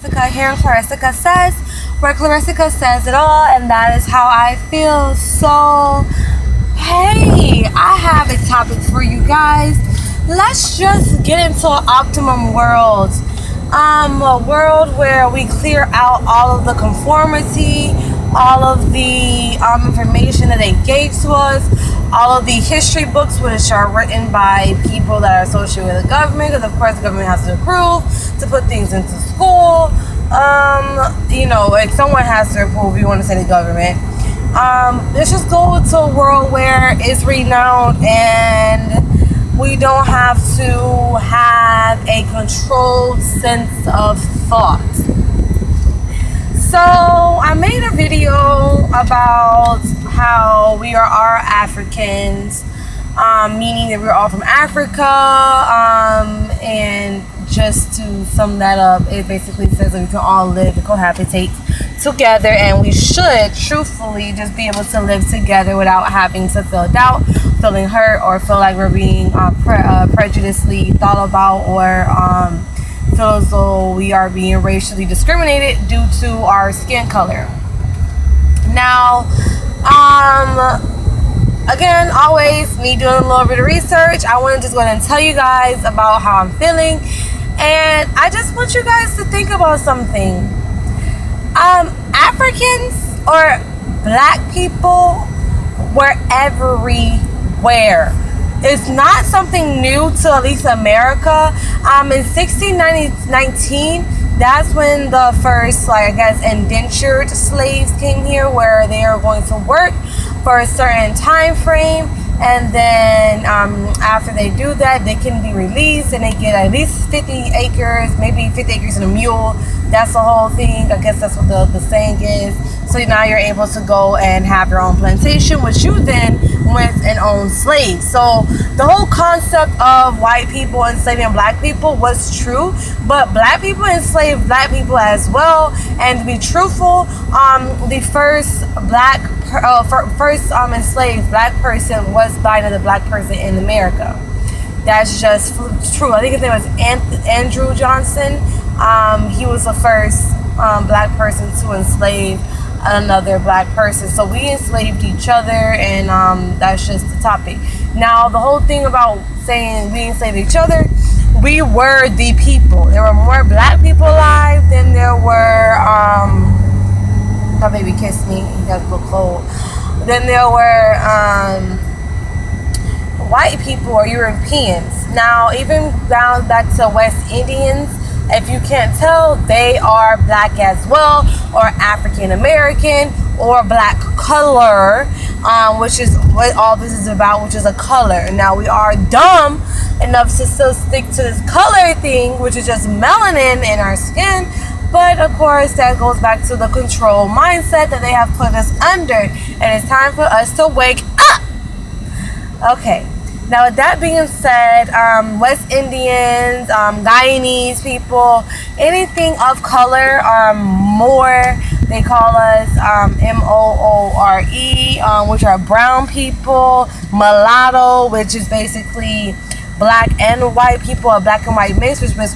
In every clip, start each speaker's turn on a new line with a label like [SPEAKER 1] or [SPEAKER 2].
[SPEAKER 1] Here in Klarissica Says, where Klarissica says it all, and that is how I feel. So, hey, I have a topic for you guys. Let's just get into an optimum world. A world where we clear out all of the conformity, all of the information that they gave to us, all of the history books which are written by people that are associated with the government, because of course the government has to approve to put things into school. If someone has to approve, you want to say the government. Let's just go to a world where it's renowned and we don't have to have a controlled sense of thought. So I made a video about how we are all Africans, meaning that we're all from Africa, and just to sum that up, it basically says that we can all live and cohabitate together, and we should truthfully just be able to live together without having to feel doubt, feeling hurt, or feel like we're being prejudicedly thought about, or feel as though we are being racially discriminated due to our skin color. Now, again, always me doing a little bit of research, I want to just go ahead and tell you guys about how I'm feeling, and I just want you guys to think about something. Africans or black people were everywhere. It's not something new to at least America. In 1619, that's when the first, indentured slaves came here, where they are going to work for a certain time frame, and then after they do that, they can be released, and they get at least 50 acres, maybe 50 acres and a mule. That's the whole thing. I guess that's what the saying is. So now you're able to go and have your own plantation, which you then went and owned slaves. So the whole concept of white people enslaving black people was true, but black people enslaved black people as well. And to be truthful, the first enslaved black person was by another black person in America. That's just true. I think his name was Andrew Johnson. He was the first black person to enslave another black person. So we enslaved each other, and that's just the topic. Now, the whole thing about saying we enslaved each other, we were the people. There were more black people alive than there were my baby kissed me, he got a little cold. Then there were white people or Europeans. Now, even down back to West Indians, if you can't tell, they are black as well, or African American, or black color, which is what all this is about, which is a color. Now, we are dumb enough to still stick to this color thing, which is just melanin in our skin. But of course, that goes back to the control mindset that they have put us under, and it's time for us to wake up. Okay. Now, with that being said, West Indians, Guyanese people, anything of color, Moor, they call us Moore, which are brown people, mulatto, which is basically black and white people, a black and white mix, which was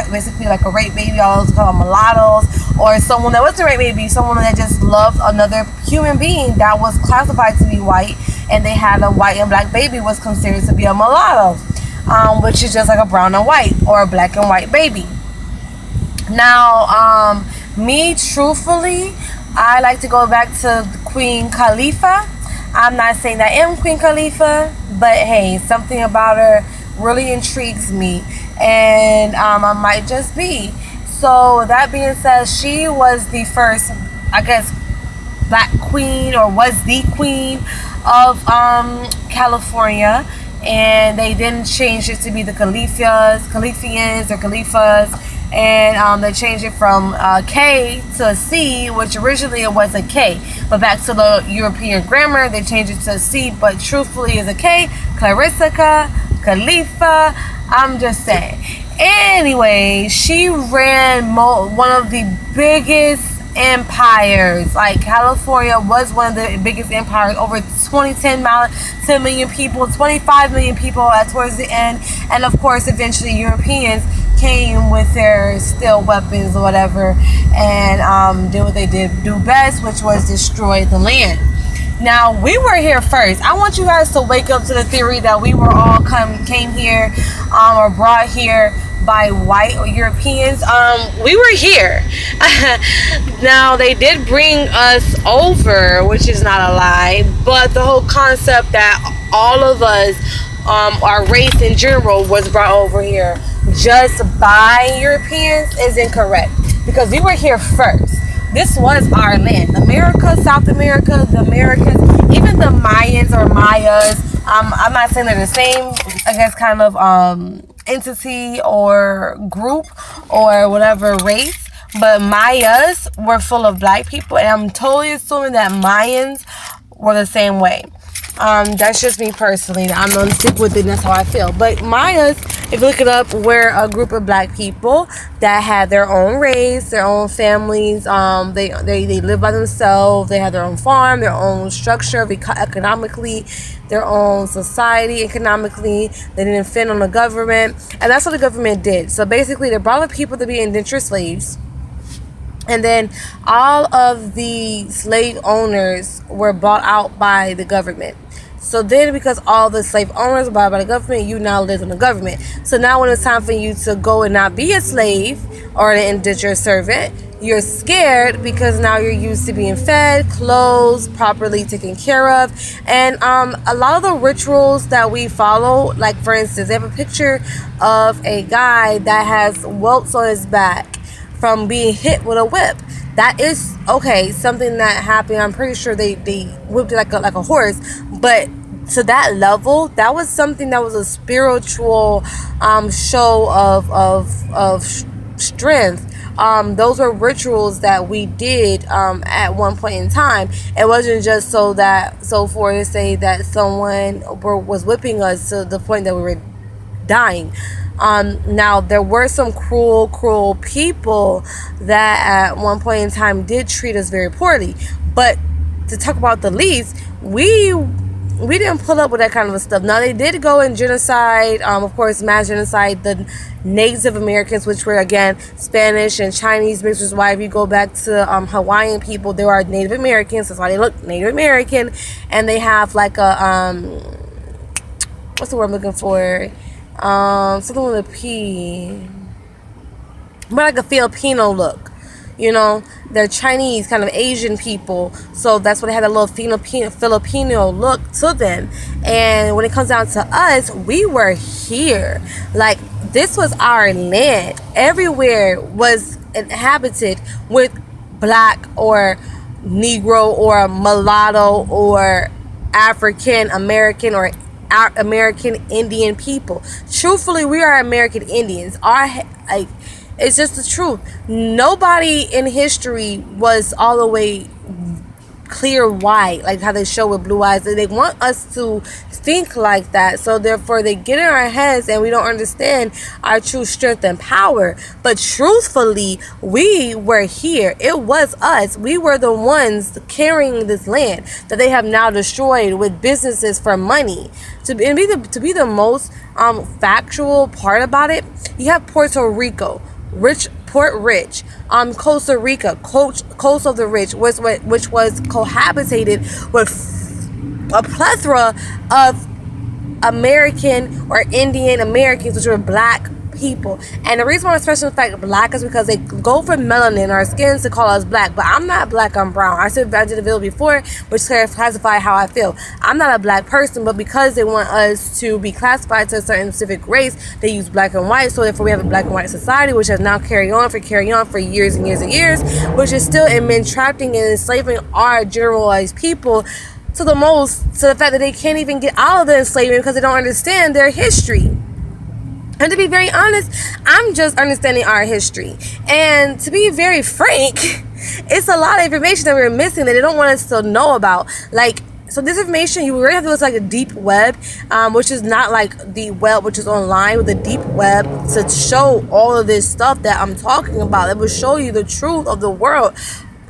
[SPEAKER 1] basically like a rape baby. I also call them mulattoes, or someone that wasn't a rape baby, someone that just loved another human being that was classified to be white, and they had a white and black baby, was considered to be a mulatto, which is just like a brown and white or a black and white baby. Now, me truthfully, I like to go back to Queen Khalifa. I'm not saying that I am Queen Khalifa, but hey, something about her really intrigues me, and I might just be. So that being said, she was the first, I guess, black queen, or was the queen of California, and they didn't change it to be the Khalifians, and they changed it from K to a C, which originally it was a K, but back to the European grammar, they changed it to a C, but truthfully is a K. Klarissica, Khalifa, I'm just saying. Anyway, she ran one of the biggest empires. Like, California was one of the biggest empires, over 10 million people, 25 million people towards the end, and of course eventually Europeans came with their steel weapons or whatever, and did what they did do best, which was destroy the land. Now, we were here first. I want you guys to wake up to the theory that we were all came here or brought here by white or Europeans. We were here. Now, they did bring us over, which is not a lie, but the whole concept that all of us, our race in general, was brought over here just by Europeans is incorrect, because we were here first. This was our land. America, South America, the Americas, even the Mayans or Mayas. I'm not saying they're the same, I guess, kind of entity or group or whatever race. But Mayas were full of black people, and I'm totally assuming that Mayans were the same way. That's just me personally. I'm gonna stick with it, and that's how I feel. But Mayas, if you look it up, were a group of black people that had their own race, their own families. They lived by themselves. They had their own farm, their own structure economically, their own society economically. They didn't depend on the government, and that's what the government did. So basically, they brought the people to be indentured slaves. And then all of the slave owners were bought out by the government. So then, because all the slave owners were bought by the government, you now live in the government. So now when it's time for you to go and not be a slave or an indentured servant, you're scared because now you're used to being fed, clothed, properly taken care of. And a lot of the rituals that we follow, like for instance, they have a picture of a guy that has welts on his back from being hit with a whip. That is something that happened. I'm pretty sure they whipped it like a horse, but to that level, that was something that was a spiritual show of strength. Those were rituals that we did at one point in time. It wasn't just so for to say that someone was whipping us to the point that we were dying. Now, there were some cruel people that at one point in time did treat us very poorly. But to talk about the least, we didn't put up with that kind of stuff. Now, they did go and genocide, of course, mass genocide, the Native Americans, which were, again, Spanish and Chinese mixed, which is why if you go back to Hawaiian people, they are Native Americans. That's why they look Native American. And they have like a, what's the word I'm looking for? Something with a P, more like a Filipino look. You know, they're Chinese, kind of Asian people, so that's why they had a little Filipino look to them. And when it comes down to us, we were here. Like, this was our land. Everywhere was inhabited with black or Negro or mulatto or African American or our American Indian people. Truthfully, we are American Indians. It's just the truth. Nobody in history was all the way clear white, like how they show with blue eyes. They want us to think like that, so therefore they get in our heads and we don't understand our true strength and power. But truthfully, we were here. It was us. We were the ones carrying this land that they have now destroyed with businesses for money. To be the most factual part about it, you have Puerto Rico, Port Rich, Costa Rica, Coast of the Rich, which was cohabitated with a plethora of American or Indian Americans, which were black people. And the reason why I'm especially the fact black is because they go for melanin, our skins, to call us black. But I'm not black, I'm brown. I did a video before which classified how I feel. I'm not a black person, but because they want us to be classified to a certain specific race, they use black and white. So therefore we have a black and white society, which has now carried on for years and years and years, which is still entrapping and enslaving our generalized people to the fact that they can't even get out of the enslavement because they don't understand their history. And to be very honest, I'm just understanding our history. And to be very frank, it's a lot of information that we're missing that they don't want us to know about. Like, so this information, you really have to look like a deep web, which is not like the web which is online, with the deep web to show all of this stuff that I'm talking about. It will show you the truth of the world.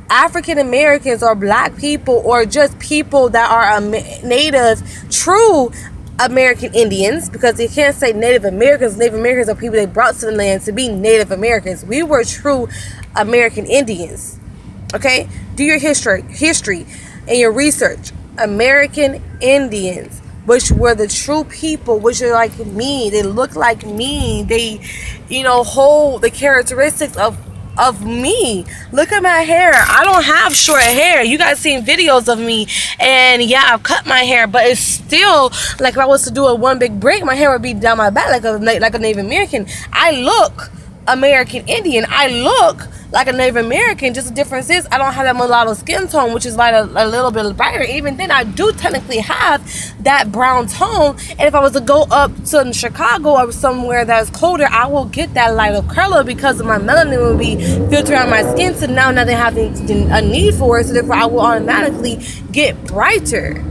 [SPEAKER 1] African Americans or black people or just people that are native, true American Indians, because they can't say Native Americans. Native Americans are people they brought to the land to be Native Americans. We were true American Indians. Okay? Do your history and your research. American Indians, which were the true people, which are like me. They look like me. They, hold the characteristics of me. Look at my hair. I don't have short hair. You guys seen videos of me, and yeah, I've cut my hair, but it's still like if I was to do a one big break, my hair would be down my back like a Native American. I look American Indian. I look like a Native American. Just the difference is I don't have that mulatto skin tone, which is like a little bit brighter. Even then, I do technically have that brown tone. And if I was to go up to Chicago or somewhere that's colder, I will get that lighter color because of my melanin will be filtered on my skin. So now nothing having a need for it. So therefore, I will automatically get brighter.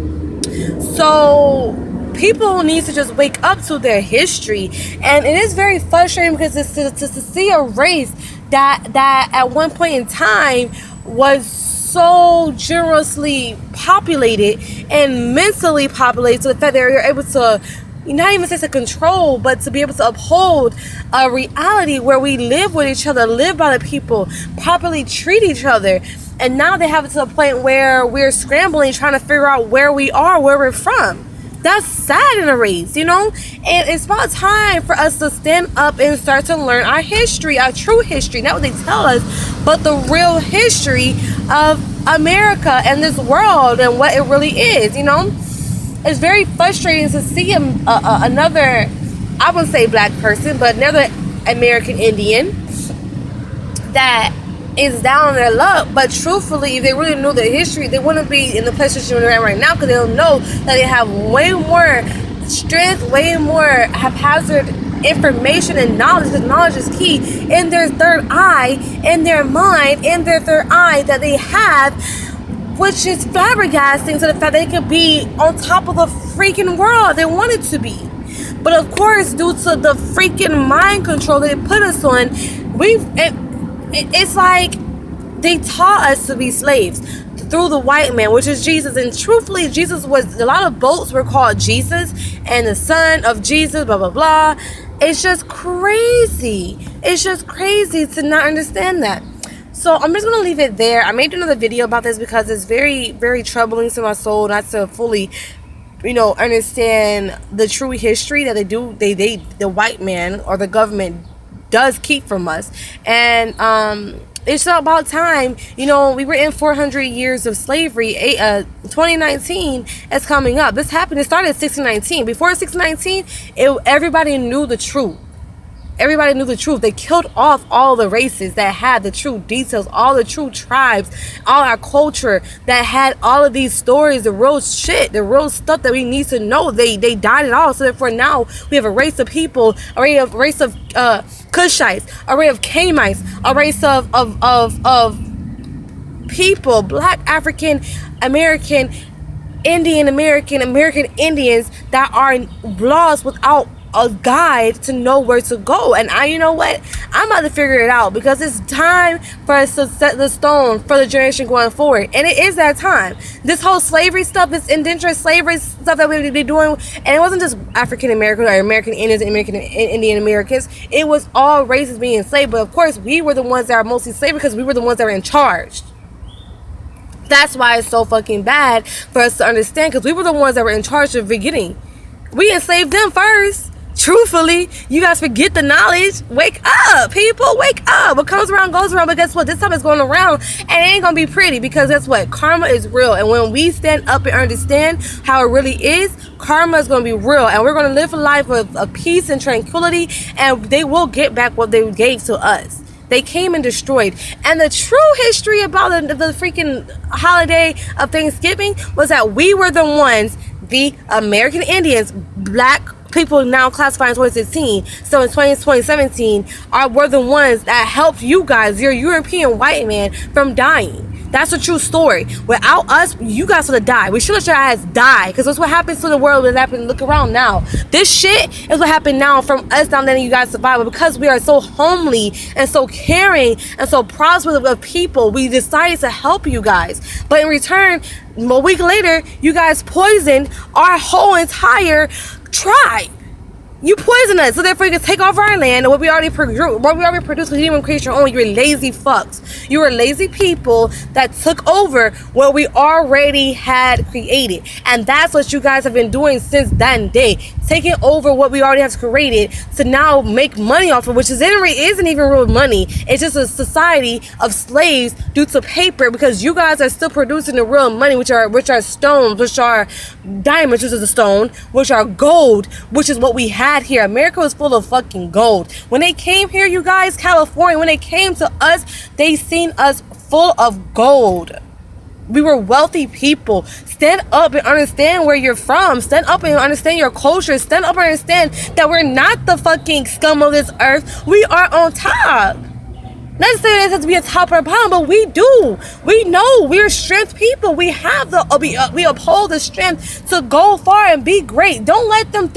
[SPEAKER 1] So people need to just wake up to their history, and it is very frustrating because it's to see a race that at one point in time was so generously populated and mentally populated to the fact that you're able to not even say to control, but to be able to uphold a reality where we live with each other, live by the people, properly treat each other. And now they have it to a point where we're scrambling, trying to figure out where we are, where we're from. That's sad in a race, and it's about time for us to stand up and start to learn our history, our true history, not what they tell us, but the real history of America and this world and what it really is. It's very frustrating to see another, I wouldn't say black person, but another American Indian that is down on their luck. But truthfully, if they really knew their history, they wouldn't be in the place that you're at right now, because they'll know that they have way more strength, way more haphazard information and knowledge, because knowledge is key, in their third eye, in their mind, in their third eye that they have, which is flabbergasting to the fact that they could be on top of the freaking world they wanted to be. But of course, due to the freaking mind control that they put us on, it's like they taught us to be slaves through the white man, which is Jesus. And truthfully, Jesus was, a lot of boats were called Jesus and the son of Jesus, blah, blah, blah. It's just crazy. It's just crazy to not understand that. So I'm just going to leave it there. I may do another video about this because it's very, very troubling to my soul not to fully, understand the true history that the white man or the government does keep from us. And it's about time. We were in 400 years of slavery. 2019 is coming up. This happened, it started in 1619. Before 1619, everybody knew the truth. Everybody knew the truth. They killed off all the races that had the true details, all the true tribes, all our culture that had all of these stories, the real shit, the real stuff that we need to know. They died it all. So therefore now we have a race of people, a race of Cushites, a race of Camites, a race of people, black, African American, Indian American, American Indians that are lost without a guide to know where to go. And you know what? I'm about to figure it out, because it's time for us to set the stone for the generation going forward. And it is that time. This whole slavery stuff, this indentured slavery stuff that we've been doing, and it wasn't just African American or American Indians and American Indian Americans. It was all races being enslaved. But of course, we were the ones that are mostly enslaved because we were the ones that were in charge. That's why it's so fucking bad for us to understand, because we were the ones that were in charge of the beginning. We enslaved them first. Truthfully, you guys forget the knowledge. Wake up, people, wake up. What comes around goes around. But guess what? This time it's going around, and it ain't gonna be pretty, because guess what? Karma is real. And when we stand up and understand how it really is, karma is gonna be real, and we're gonna live a life of peace and tranquility, and they will get back what they gave to us. They came and destroyed. And the true history about the freaking holiday of Thanksgiving was that we were the ones, the American Indians, black people now classified in 2016, so in 2017, were the ones that helped you guys, your European white man, from dying. That's a true story. Without us, you guys would have died. We should let your ass die, because that's what happens to the world. What happened? Look around now. This shit is what happened now from us not letting you guys survive. But because we are so homely and so caring and so prosperous of people, we decided to help you guys. But in return, a week later, you guys poisoned our whole entire tribe. You poison us, so therefore you can take off our land and what we already produced. Because you didn't even create your own. You were lazy fucks. You were lazy people that took over what we already had created, and that's what you guys have been doing since that day, taking over what we already have created to now make money off of, which isn't even real money. It's just a society of slaves due to paper, because you guys are still producing the real money, which are stones, which are diamonds, which is a stone, which are gold, which is what we had here. America was full of fucking gold. When they came here, you guys, California, when they came to us, they seen us full of gold. We were wealthy people. Stand up and understand where you're from. Stand up and understand your culture. Stand up and understand that we're not the fucking scum of this earth. We are on top. Not to say that it has to be a top or a bottom, but we do. We know we're strength people. We have we uphold the strength to go far and be great. Don't let them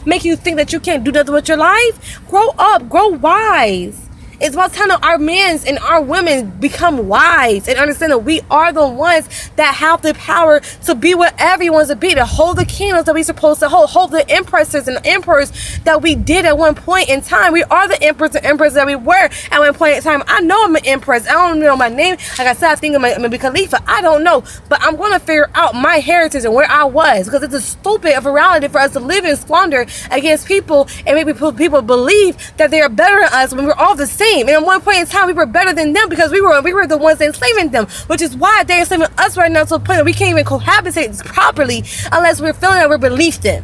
[SPEAKER 1] make you think that you can't do nothing with your life. Grow up, grow wise. It's about time that our men and our women become wise and understand that we are the ones that have the power to be whatever you want to be, to hold the kingdoms that we're supposed to hold the empresses and emperors that we did at one point in time. We are the emperors and empresses that we were at one point in time. I know I'm an empress. I don't know my name. Like I said, I think I'm gonna be Khalifa. I don't know, but I'm gonna figure out my heritage and where I was, because it's a stupid of a reality for us to live and squander against people and make people believe that they are better than us when we're all the same. And at one point in time, we were better than them because we were the ones enslaving them, which is why they're enslaving us right now to a point that we can't even cohabitate properly unless we're feeling that we're beneath them.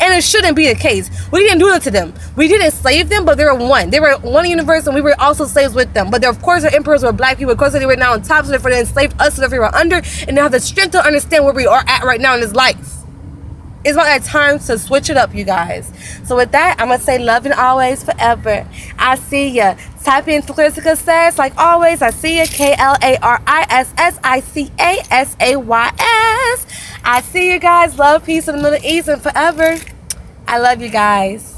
[SPEAKER 1] And it shouldn't be the case. We didn't do that to them. We didn't enslave them, but they were one. They were one universe, and we were also slaves with them. But of course, our emperors were black people. Of course, they were now on top, so therefore they enslaved us, so therefore we were under, and they have the strength to understand where we are at right now in this life. It's about that time to switch it up, you guys. So with that, I'm going to say love and always forever. I see ya. Type in Klarissica Says. Like always, I see ya. KLARISSICASAYS. I see you guys. Love, peace in the Middle East and forever. I love you guys.